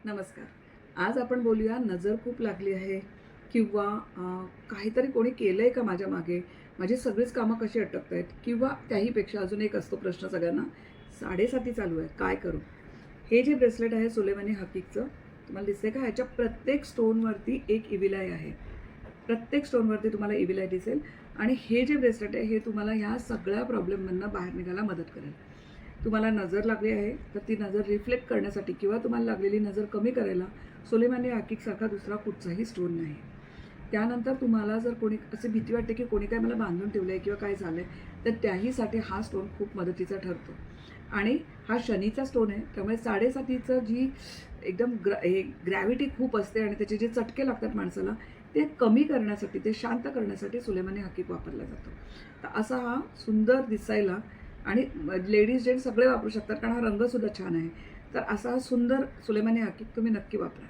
नमस्कार. आज आपण बोलूया नजर खूप लागली आहे किंवा काहीतरी कोणी केलं आहे का माझ्या मागे? माझी सगळीच कामं कशी अटकत आहेत? किंवा त्याहीपेक्षा अजून एक असतो प्रश्न सगळ्यांना, 7:30 चालू आहे, काय करू? हे जे ब्रेसलेट आहे सुलेमानी हकीकचं, तुम्हाला दिसतंय का? ह्याच्या प्रत्येक स्टोनवरती एक इव्हिल आय आहे. प्रत्येक स्टोनवरती तुम्हाला इव्हिल आय दिसेल आणि हे जे ब्रेसलेट आहे हे तुम्हाला ह्या सगळ्या प्रॉब्लेममधनं बाहेर निघायला मदत करेल. तुम्हाला नजर लागली आहे तर ती नजर रिफ्लेक्ट करण्यासाठी किंवा तुम्हाला लागलेली नजर कमी करायला सुलेमानी हकीकसारखा दुसरा कुठचाही स्टोन नाही. त्यानंतर तुम्हाला जर कोणी अशी भीती वाटते की कोणी काय मला बांधून ठेवलं आहे किंवा काय झालं आहे, तर त्याहीसाठी हा स्टोन खूप मदतीचा ठरतो. आणि हा शनीचा स्टोन आहे, त्यामुळे 7:30चं जी एकदम ग्रॅव्हिटी खूप असते आणि त्याचे जे चटके लागतात माणसाला, ते कमी करण्यासाठी, ते शांत करण्यासाठी सुलेमानी हकीक वापरला जातो. तर असा हा सुंदर दिसायला आणि लेडीज जेंट्स सगळे वापरू शकतात, कारण हा रंगसुद्धा छान आहे. तर असा सुंदर सुलेमानी हकीक तुम्ही नक्की वापरा.